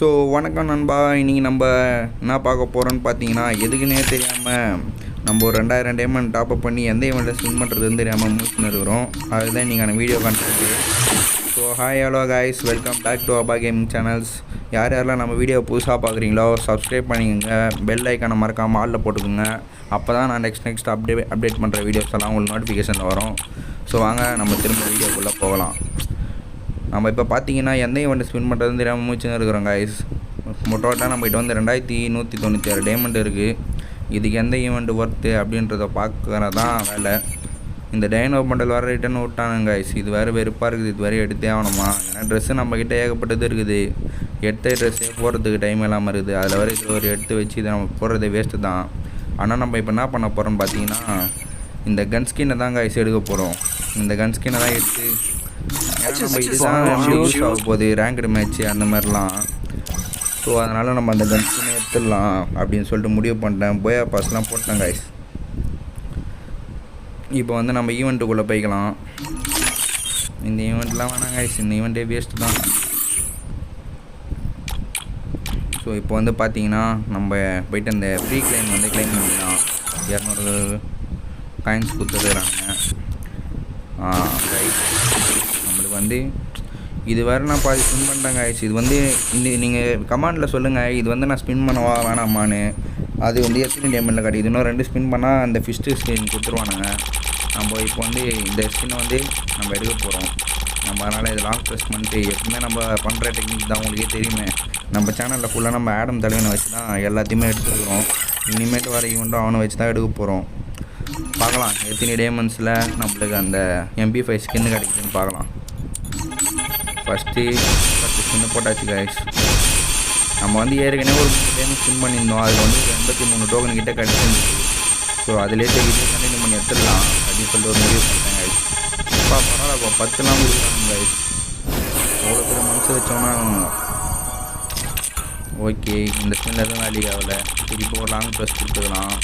So வணக்கம் நண்பா. இன்றைக்கி நம்ம என்ன பார்க்க போகிறோன்னு பார்த்தீங்கன்னா, எதுக்குன்னே தெரியாமல் நம்ம ஒரு 2000 டைமண்ட் டாப்அப் பண்ணி எந்த ஈவெண்ட்டில் ஸ்பின் பண்ணுறதுன்னு தெரியாமல் மூச்சுன்னு இருக்கிறோம். அதுதான் இன்றைக்கான video content. So hi hello guys, welcome back to அபா கேமிங் சேனல்ஸ். யாரெல்லாம் நம்ம வீடியோ புதுசாக பார்க்குறீங்களோ சப்ஸ்கிரைப் பண்ணிக்கோங்க, பெல் ஐக்கானை மறக்காமல் ஆளில் போட்டுக்கோங்க. அப்போ தான் நான் நெக்ஸ்ட் அப்டேட் பண்ணுற வீடியோஸ் எல்லாம் உங்களுக்கு நோட்டிஃபிகேஷன் வரும். ஸோ வாங்க நம்ம திரும்ப வீடியோக்குள்ளே போகலாம். நம்ம இப்போ பார்த்தீங்கன்னா எந்த ஈவெண்ட்டு ஸ்பின் பண்ணுறதுன்னு தெரியாமல் மூச்சுன்னு இருக்கிறோம் காய்ஸ். டோட்டலாக நம்மகிட்ட வந்து 2196 டைமண்ட் இருக்குது. இதுக்கு எந்த ஈவெண்ட்டு ஒர்த்து அப்படின்றத பார்க்குறது தான் வேலை. இந்த டைனோ பண்டல் வேறு ரிட்டன் விட்டானுங்க காய்ஸ். இது வேறு வெறுப்பாக இருக்குது. இது வேறு எடுத்தே ஆகணுமா? ஏன்னா ட்ரெஸ்ஸு நம்மக்கிட்ட ஏகப்பட்டது இருக்குது. எடுத்த ட்ரெஸ்ஸே போடுறதுக்கு டைம் இல்லாமல் இருக்குது. அதில் வேறு இது ஒரு எடுத்து வச்சு இதை நம்ம போடுறதே வேஸ்ட்டு தான். ஆனால் நம்ம இப்போ என்ன பண்ண போகிறோம்னு பார்த்தீங்கன்னா, இந்த கன் ஸ்கின்னை தான் காய்ஸ் எடுக்க போகிறோம். இந்த கன் ஸ்கின்னை தான் எடுத்து நம்ம இதுதான் யூஸ் ஆக போகுது ரேங்க்டு மேட்ச்சு அந்த மாதிரிலாம். ஸோ அதனால் நம்ம அந்த கன் ஸ்கின்னை எடுத்துடலாம் அப்படின்னு சொல்லிட்டு முடிவு பண்ணிட்டேன். போயா பாஸ்லாம் போட்டேன் காய்ஸ். இப்போ வந்து நம்ம ஈவெண்ட்டுக்குள்ளே போய்க்கலாம். இந்த ஈவெண்ட்லாம் வேணாம் காய்ஸ், இந்த ஈவெண்ட்டே வேஸ்ட்டு தான். ஸோ இப்போ வந்து பார்த்தீங்கன்னா நம்ம போய்ட்டு அந்த ஃப்ரீ கிளைம் வந்து கிளைம் பண்ணிக்கலாம். 200 காயின்ஸ் கொடுத்துருக்குறாங்க. ரைட், நம்மளுக்கு வந்து இது வேறு நான் பாதி ஸ்பின் பண்ணிட்டேங்க ஆயிடுச்சு. இது வந்து நீங்கள் கமெண்டில் சொல்லுங்கள், இது வந்து நான் ஸ்பின் பண்ணவா வேணாமான்னு. அது வந்து எத்தனை டைமண்டில் கிடைக்குது? இன்னும் 2 ஸ்பின் பண்ணால் அந்த ஃபிஸ்ட்டு ஸ்கின் கொடுத்துருவானுங்க. நம்ம இப்போ வந்து இந்த ஸ்கின்னை வந்து நம்ம எடுக்க போகிறோம். நம்ம அதனால் இது லாங் ப்ரெஸ் பண்ணிட்டு எப்பவுமே நம்ம பண்ணுற டெக்னிக் தான் உங்களுக்கே தெரியுமே. நம்ம சேனலில் ஃபுல்லாக நம்ம ஆடம் தலைவனை வச்சு தான் எல்லாத்தையுமே எடுத்துக்கிறோம். இனிமேட்டு வர ஈவெண்ட்டும் அவனை வச்சு தான் எடுக்க போகிறோம். பார்க்கலாம் எத்தனை டைமண்ட்ஸில் நம்மளுக்கு அந்த MP5 ஸ்கின்னு கிடைக்குதுன்னு பார்க்கலாம். ஃபஸ்ட்டு ஸ்கின்னு போட்டாச்சு காய்ஸ். நம்ம வந்து ஏற்கனவே ஒரு 3 டைம் ஸ்பின் பண்ணியிருந்தோம். அதில் வந்து 83 டோக்கன் கிட்டே கிடச்சிருந்துச்சு. ஸோ அதிலே தெரியுது கண்டினியூ பண்ணி எடுத்துடலாம் அப்படின்னு சொல்லிட்டு ஒரு முடிவு பண்ணிட்டேன் காய்ஸ். பரவாயில்ல 10லாம் கொடுக்குறாங்க காய்ஸ். அவ்வளோ பேர் மனசு வச்சோம்னா ஓகே. இந்த ஸ்பின்னில் எதுவும் வேலைக்கு ஆகலை. திருப்பி ஒரு லாங் ப்ரெஸ் கொடுத்துக்கலாம்.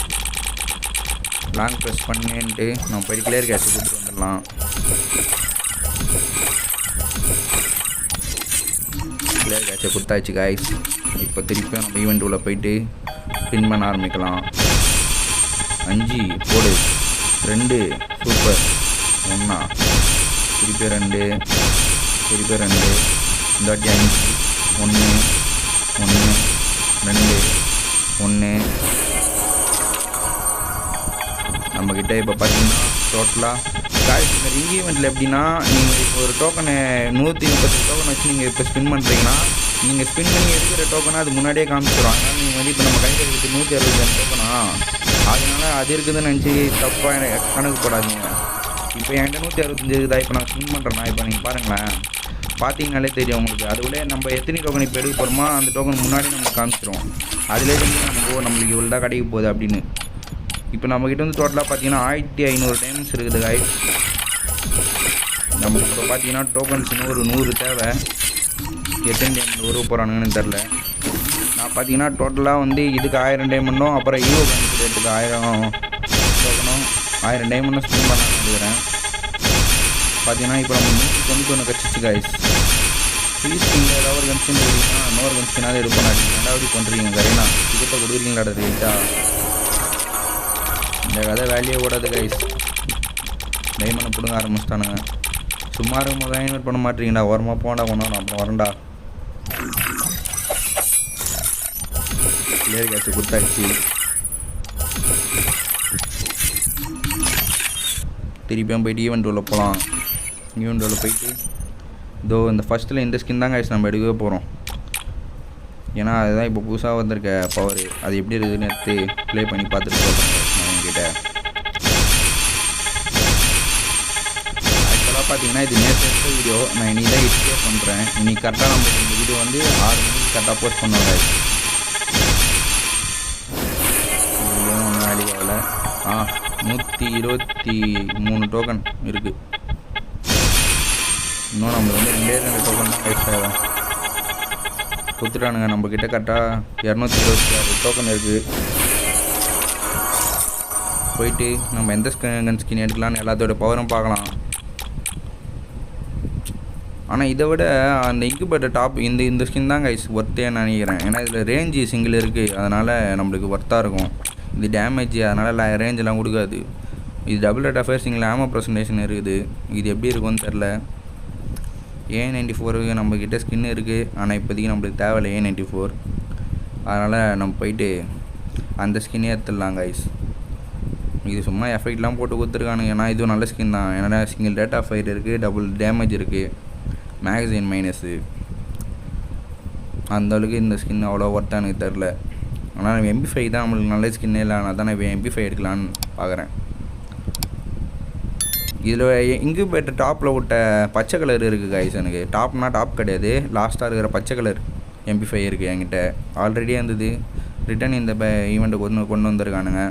லாங் ப்ரெஸ் பண்ணிட்டு நம்ம போய் கிளியர் கேஷ் கொடுத்துட்டு வந்துடலாம். கிளியர் கேஷை கொடுத்தாச்சு காய்ஸ். இப்போ திருப்பியும் நம்ம ஈவெண்ட் உள்ள போயிட்டு ஸ்பின் பண்ண ஆரம்பிக்கலாம். 5 போடு, 2 சூப்பர், 1 திருப்பி 2 திருப்பி 2 இந்த வாட்டி 5 1 1 2 1. நம்மக்கிட்ட இப்போ பார்த்தீங்கன்னா டோட்டலாக காய்ஸ் இந்த ரிங் ஈவெண்ட்டில் எப்படின்னா, நீங்கள் இப்போ ஒரு டோக்கனை 130 டோக்கன் வச்சு நீங்கள் இப்போ ஸ்பின் பண்ணுறீங்கன்னா, நீங்கள் ஸ்பின் பண்ணி எடுக்கிற டோக்கனை அது முன்னாடியே காமிச்சிடும். அதனால் நீங்கள் வந்து இப்போ நம்ம கையில் இருக்கிறது 165 டோக்கனா, அதனால் அது இருக்குதுன்னு நினச்சி தப்பாக கணக்கு போடாதீங்க. இப்போ என்கிட்ட 165 இருக்குதா, இப்போ நான் ஸ்பின் பண்ணுறேன்னா இப்போ நீங்கள் பாருங்களேன், பார்த்தீங்கனாலே தெரியும் உங்களுக்கு. அதுக்குள்ளே நம்ம எத்தனை டோக்கன் இப்போ எடுக்க போகிறோமோ அந்த டோக்கன் முன்னாடி நம்ம காமிச்சிடும். அதிலே நம்மளுக்கு இவ்வளோ தான் கிடைக்க போகுது அப்படின்னு. இப்போ நம்மக்கிட்ட வந்து டோட்டலாக பார்த்தீங்கன்னா 1500 டைமண்ட்ஸ் இருக்குது காய்ஸ். நம்மளுக்கு இப்போ பார்த்தீங்கன்னா டோக்கன்ஸ் இன்னும் ஒரு 100 தேவை. எத்தனை டைமண்ட் உருவ போகிறானுங்கன்னு தெரில. நான் பார்த்தீங்கன்னா டோட்டலாக வந்து இதுக்கு 1000 டைமண்டும் அப்புறம் ஈவோ கன்சிடேட்டுக்கு 1000 டோக்கனும் 1000 டைமண்டும் ஸ்பின் பண்ணலான்னு நினைக்கிறேன். பார்த்தீங்கன்னா இப்போ நம்ம 191 கட்சிச்சு காய்ஸ். ஸ்பின் ஏதாவது ஒரு கன்ஸ்கின் கொடுத்தீங்கன்னா இன்னொரு கன்ஸ்கினாவது எடுப்போம். ரெண்டாவது பண்ணுறீங்க கரையா இதுகிட்ட கொடுக்குறீங்களா ரேட்டாக? இந்த கதை வேலையே ஓடாது கைஸ். டைமண்டை பிடுங்க ஆரம்பிச்சிட்டானுங்க. சும்மா இருக்கும் போது இன்வெர்ட் பண்ண மாட்டீங்கடா. ஓரமாக போண்டா கொண்டாடும், அப்புறம் வரண்டா. கிளியர் கேட்ச் கொடுத்தாச்சு. திருப்பியும் போயிட்டு ஈவெண்ட் உள்ள போகலாம். ஈவெண்ட் உள்ள போயிட்டு இதோ இந்த ஃபஸ்ட்டில் இந்த ஸ்கின் தான் கைஸ் நம்ம எடுக்கவே போகிறோம். ஏன்னா அதுதான் இப்போ புதுசாக வந்திருக்க பவர். அது எப்படி இருக்குதுன்னு எடுத்து ப்ளே பண்ணி பார்த்துட்டு சொல்கிறேன் கிட்ட. ஆக்சுவலாக பார்த்தீங்கன்னா இது நேற்று எடுத்த வீடியோ. நான் இனி தான் எடிட்டே பண்ணுறேன். இன்றைக்கி கரெக்டாக நம்ம இந்த வீடியோ வந்து 6 மணிக்கு கரெக்டாக போஸ்ட் பண்ணுவாங்க. ஒன்றும் வேலைக்கு ஆகலை. 123 டோக்கன் இருக்குது. இன்னும் நம்மளுக்கு வந்து 2 டோக்கன் தான் வேஸ்ட் ஆகும். கொடுத்துட்டானுங்க நம்மக்கிட்ட கரெக்டாக 226 டோக்கன் இருக்குது. போயிட்டு நம்ம எந்த கன் ஸ்கின் எடுக்கலான்னு எல்லாத்தோட பவரும் பார்க்கலாம். ஆனால் இதை விட அந்த இன்குபேட்டர் டாப் இந்த ஸ்கின் தான் கைஸ் ஒர்த்தே நினைக்கிறேன். ஏன்னா இதில் ரேஞ்சு சிங்கிள் இருக்குது, அதனால் நம்மளுக்கு ஒர்த்தாக இருக்கும். இது டேமேஜ், அதனால் ரேஞ்செலாம் கொடுக்காது. இது double rate of fire single ammo presentation இருக்குது. இது எப்படி இருக்கும்னு தெரில. A94 நம்மக்கிட்ட ஸ்கின் இருக்குது, ஆனால் இப்போதைக்கு நம்மளுக்கு தேவையில்லை A94. அதனால் நம்ம போயிட்டு அந்த ஸ்கின்னே எடுத்துடலாம் கைஸ். இது சும்மா எஃபெக்ட்லாம் போட்டு கொடுத்துருக்கானுங்க. ஏன்னா இதுவும் நல்ல ஸ்கின் தான். ஏன்னா சிங்கிள் ரேட் ஆஃப் ஃபயர் இருக்குது, டபுள் டேமேஜ் இருக்குது, மேகசின் மைனஸு. அந்தளவுக்கு இந்த ஸ்கின் அவ்வளோ ஒர்த்தாக எனக்கு தெரில. ஆனால் MP5 தான் நம்மளுக்கு நல்ல ஸ்கின்னே இல்லை. ஆனால் தான் நான் இப்போ MP5 எடுக்கலான்னு பார்க்குறேன். இதில் இன்குபேட்டர் டாப்பில் விட்ட பச்சை கலர் இருக்குது கைஸ். எனக்கு டாப்னா டாப் கிடையாது, லாஸ்ட்டாக இருக்கிற பச்சை கலர் MP5 இருக்குது என்கிட்ட. ஆல்ரெடியே இருந்தது, ரிட்டன் இந்த ஈவெண்ட்டை கொண்டு வந்திருக்கானுங்க.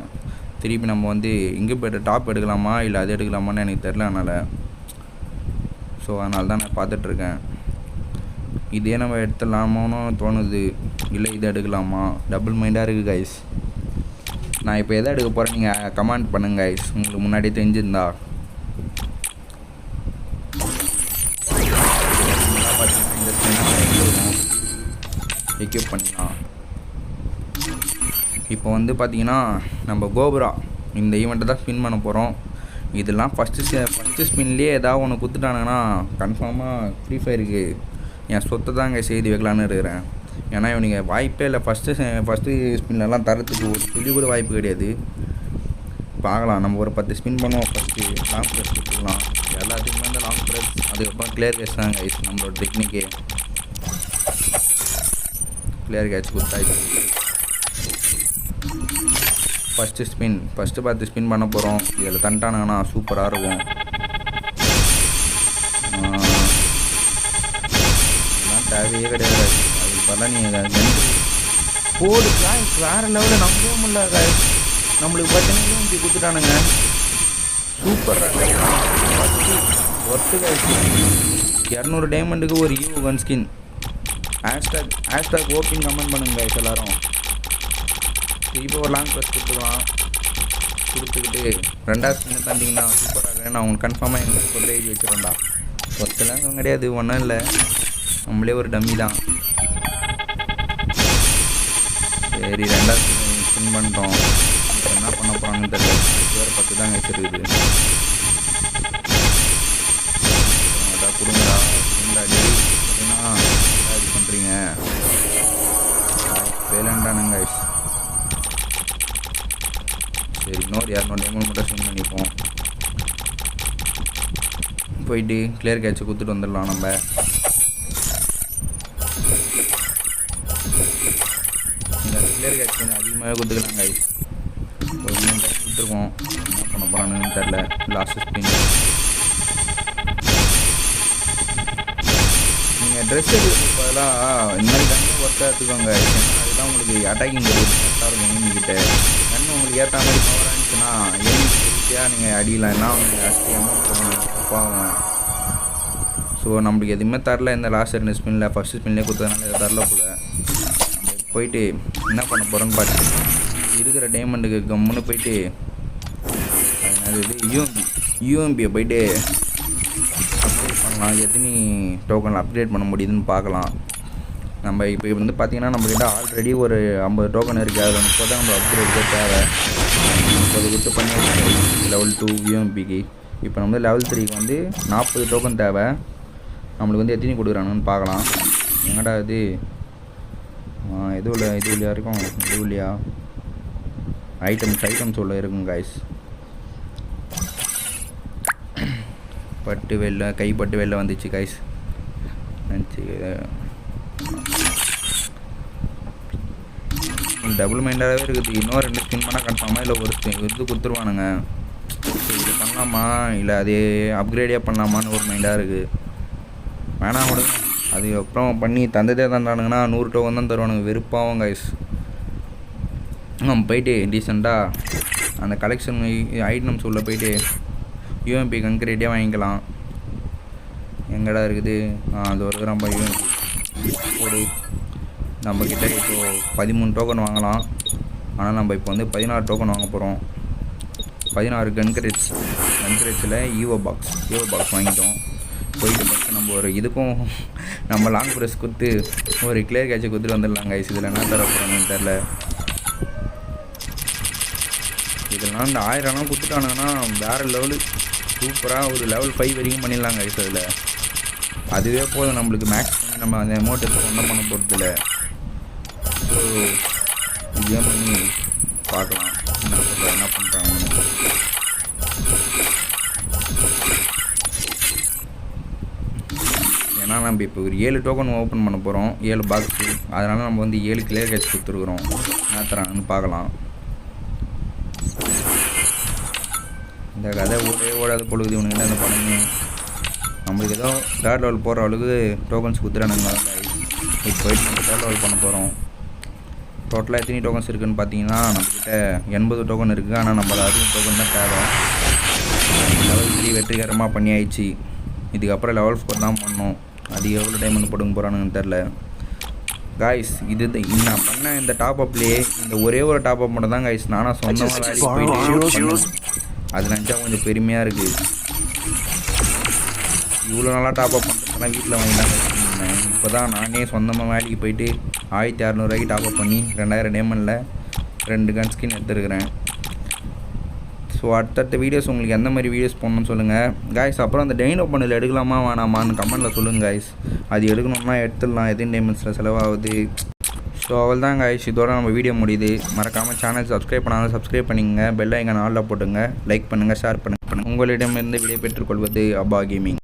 திருப்பி நம்ம வந்து இன்குபேட்டர் டாப் எடுக்கலாமா இல்லை அது எடுக்கலாமான்னு எனக்கு தெரில. அதனால தான் நான் பார்த்துட்ருக்கேன். இதே நம்ம எடுத்துடலாமான்னு தோணுது, இல்லை இதை எடுக்கலாமா, டபுள் மைண்டாக இருக்குது கைஸ். நான் இப்போ எதை எடுக்க போகிறேன் நீங்கள் கமெண்ட் பண்ணுங்க கைஸ், உங்களுக்கு முன்னாடியே தெரிஞ்சிருந்தா. எக்யூப் பண்ணிக்கலாம். இப்போ வந்து பார்த்திங்கன்னா நம்ம கோபுரா இந்த ஈவெண்ட்டை தான் ஸ்பின் பண்ண போகிறோம். இதெல்லாம் ஃபஸ்ட்டு ஸ்பின்லேயே ஏதாவது ஒன்று கொடுத்துட்டானுங்கன்னா கன்ஃபார்மாக ஃப்ரீ ஃபயருக்கு என் சொத்தை தாங்க செய்து வைக்கலான்னு இருக்கிறேன். ஏன்னா இவனுங்க வாய்ப்பே இல்லை, ஃபஸ்ட்டு ஸ்பின்லலாம் தரத்துக்கு ஒரு துளி கூட வாய்ப்பு கிடையாது. பார்க்கலாம், நம்ம ஒரு 10 ஸ்பின் பண்ணுவோம். ஃபஸ்ட்டு லாங் ப்ரெஸ் கொடுத்துக்கலாம். எல்லாத்துக்குமே அந்த லாங் ப்ரெஸ், அதுக்கப்புறம் கிளியர் கேட்ச் தான் கைஸ் நம்மளோட டெக்னிக்கு. கிளியர் கேட்ச் கொடுத்தாச்சு. ஃபஸ்ட்டு 10 ஸ்பின் பண்ண போகிறோம். இதில் தண்டானுங்கன்னா சூப்பராக இருக்கும். இதெல்லாம் தேவையே கிடையாது. அதுக்கு பதிலாக நீங்கள் போடு காய்ஸ் வேறு லெவலில் நம்பவே முடியல காய்ஸ். நம்மளுக்கு பார்த்தீங்கன்னா இப்படி கொடுத்துட்டானுங்க. சூப்பராக ஒர்த்து காய்ஸ். 200 டைமண்டுக்கு ஒரு கன் ஸ்கின். ஹேஷ்டாக் ஓப்பிங் கமெண்ட் பண்ணுங்க காய்ஸ் எல்லோரும். இப்போ ஒரு லாங் ப்ரெஸ் கொடுத்துக்கிட்டு 2வது ஸ்பின்னை தந்தீங்கன்னா சூப்பராக நான் உங்களுக்கு கன்ஃபார்மாக எங்களுக்கு ஒரு எழுதி வச்சுருந்தா. ஒருத்தெல்லாம் கிடையாது, ஒன்றும் இல்லை, நம்மளே ஒரு டம்மி தான். சரி 2வது ஸ்பின் பண்ணிட்டோம். இப்போ என்ன பண்ண போகிறான்னு தெரியல. வேறு 10 தான் வச்சுருக்குது. அதான் கொடுங்கடா கொடுங்கடாடி அப்படின்னா இது பண்ணுறீங்க வேலைண்டானுங்க கைஸ். சரி இன்னொரு 200 டைமண்ட் மட்டும் ஸ்பின் பண்ணிப்போம். போயிட்டு கிளியர் கேட்சை கொடுத்துட்டு வந்துடலாம். நம்ம இந்த கிளியர் கேட்ச் கொஞ்சம் அதிகமாகவே கொடுத்துக்கலாம் கைஸ். ஒரு 3 டைம் கொடுத்துருக்கோம். என்ன பண்ண போகிறான்னு தெரில. லாஸ்ட் ஸ்பின் நீங்கள் ட்ரெஸ் எடுக்கிறதுக்கு பதிலாக இந்த மாதிரி கண்ணு ஒர்த்தாக எடுத்துக்கோங்க. அதுதான் உங்களுக்கு அட்டாக்கிங் கரெக்டாக இருக்கும். எனிமிக்கிட்ட கண்ணு உங்களுக்கு ஏற்ற மாதிரி பவராக இருந்துச்சுன்னா எனிமிக்கு ஈஸியாக நீங்கள் அடிக்கலாம். ஏன்னா உங்களுக்கு ஜாஸ்தி அமௌண்ட் தப்பாகும். ஸோ நம்மளுக்கு எதுவுமே தரல இந்த லாஸ்ட் 2 ஸ்பின்னில். ஃபஸ்ட்டு ஸ்பின்லேயே கொடுத்ததுனால இதை தரல போல். நம்ம போயிட்டு என்ன பண்ண போகிறோன்னு பார்த்து இருக்கிற டைமண்டுக்கு கம்முன்னு போயிட்டு அது யூஎம்பியை போயிட்டு அப்டேட் பண்ணலாம். எத்தனை டோக்கனில் அப்டேட் பண்ண முடியுதுன்னு பார்க்கலாம். நம்ம இப்போ வந்து பார்த்திங்கன்னா நம்மக்கிட்ட ஆல்ரெடி ஒரு 50 டோக்கன் இருக்குது. அதில் 30 தான் நம்ம அப்கிரேட் தேவை. 30 கொடுத்து பண்ணி லெவல் 2 யூஎம்பிக்கு. இப்போ நம்ம லெவல் 3க்கு வந்து 40 டோக்கன் தேவை. நம்மளுக்கு வந்து எத்தனை கொடுக்குறானுன்னு பார்க்கலாம். எங்கடா இது இது இல்லையா இருக்கும். இது இல்லையா ஐட்டம்ஸ் உள்ள இருக்கும் காய்ஸ். கைப்பட்டு வெளில வந்துச்சு காய்ஸ். நினச்சி டபுள் மைண்டாகவே இருக்குது. இன்னும் 2 ஸ்பின் பண்ணால் கன்ஃபார்மாக இல்லை ஒரு இது கொடுத்துருவானுங்க. இது பண்ணலாமா இல்லை அதே அப்கிரேடே பண்ணலாமான்னு ஒரு மைண்டாக இருக்குது. வேணாம் கூட அதுக்கப்புறம் பண்ணி தந்ததே தந்தானுங்கன்னா 100 டோக்கன் தான் தருவானுங்க. வெறுப்பாகும் கைஸ். நம்ம போயிட்டு டீசெண்டாக அந்த கலெக்ஷன் ஐட்டம்ஸ் உள்ள போயிட்டு யூஎம்பி கன்கிரேட்டே வாங்கிக்கலாம். எங்கடா இருக்குது அது ஒரு நம்ம ஒரு நம்மக்கிட்ட இப்போது 13 டோக்கன் வாங்கலாம். ஆனால் நம்ம இப்போ வந்து 16 டோக்கன் வாங்க போகிறோம். 16 கன்கிரேட்ஸில் ஈவோ பாக்ஸ் வாங்கிட்டோம். போயிட்டு ஃபஸ்ட்டு நம்ம ஒரு இதுக்கும் நம்ம லாங் ப்ரெஸ் கொடுத்து ஒரு கிளியர் கேட்சை கொடுத்துட்டு வந்துடலாம் கைஸ். இதில் என்ன தர போகிறாங்கன்னு தெரில. இதெல்லாம் இந்த 1000 கொடுத்துட்டானுங்கன்னா வேறு லெவலு சூப்பராக ஒரு லெவல் 5 வரைக்கும் பண்ணிடலாம் கைஸ். அதில் அதுவே போதும் நம்மளுக்கு மேக்ஸ் பண்ணி நம்ம அந்த அமௌண்ட் எடுத்து ஒன்றும் பண்ண போகிறதில்ல. ஸோ இதே பண்ணி பார்க்கலாம் என்ன பண்ணுறாங்கன்னு. ஏன்னா நம்ம இப்போ ஒரு 7 டோக்கன் ஓப்பன் பண்ண போகிறோம், 7 பாக்ஸு. அதனால் நம்ம வந்து 7 கிளியர் கேட்ச் கொடுத்துருக்குறோம். என்ன தராங்கன்னு பார்க்கலாம். இந்த கதை ஓடாத பொழுது இவனுங்க இந்த படமே நம்மளுக்கு ஏதோ 3rd லெவல் போகிற அளவுக்கு டோக்கன்ஸ் கொடுத்துறானுங்க. இப்போ போயிட்டு நம்ம 3rd லெவல் பண்ண போகிறோம். டோட்டலாக எத்தனை டோக்கன்ஸ் இருக்குதுன்னு பார்த்தீங்கன்னா நம்மக்கிட்ட 80 டோக்கன் இருக்குது. ஆனால் நம்ம 60 டோக்கன் தான் தேவை. லெவல் 3 வெற்றிகரமாக பண்ணி ஆயிடுச்சு. இதுக்கப்புறம் லெவல் 4 தான் பண்ணோம். அது எவ்வளோ டைம் வந்து போடுங்க போகிறானுங்கன்னு தெரில காய்ஸ். நான் பண்ண இந்த டாப் அப்லேயே இந்த ஒரே ஒரு டாப் அப் மட்டும் தான் காய்ஸ் நானாக சொந்தமாக வேலைக்கு போயிட்டு அது நினச்சா கொஞ்சம் பெருமையாக இருக்குது. இவ்வளோ நல்லா டாப் அப் பண்ணுறதுலாம் வீட்டில் வாங்கி தான் வச்சுருந்தேன். இப்போ தான் நானே சொந்தமாக வேலைக்கு போயிட்டு 1600 டாப் அப் பண்ணி 2000 டைமண்டில் 2 கன் ஸ்கின் எடுத்துருக்கிறேன். ஸோ அடுத்தடுத்த வீடியோஸ் உங்களுக்கு எந்த மாதிரி வீடியோஸ் போடணும்னு சொல்லுங்கள் காய்ஸ். அப்புறம் அந்த டைனோ பண்ணல எடுக்கலாமா வேணாமான்னு கமெண்ட்டில் சொல்லுங்கள் காய்ஸ். அது எடுக்கணும்னா எடுத்துடலாம், எதுவும் டைமண்ட்ஸில் செலவாகுது. ஸோ அவள் தான் காய்ஸ், இதோட நம்ம வீடியோ முடியுது. மறக்காமல் சேனல் சப்ஸ்கிரைப் பண்ணாலும் சப்ஸ்கிரைப் பண்ணிக்கங்க. பெல் ஐக்கான் ஆலில் போட்டுங்க. லைக் பண்ணுங்கள், ஷேர் பண்ணுங்கள். உங்களிடமிருந்து விடை பெற்றுக்கொள்வது அப்பா கேமிங்.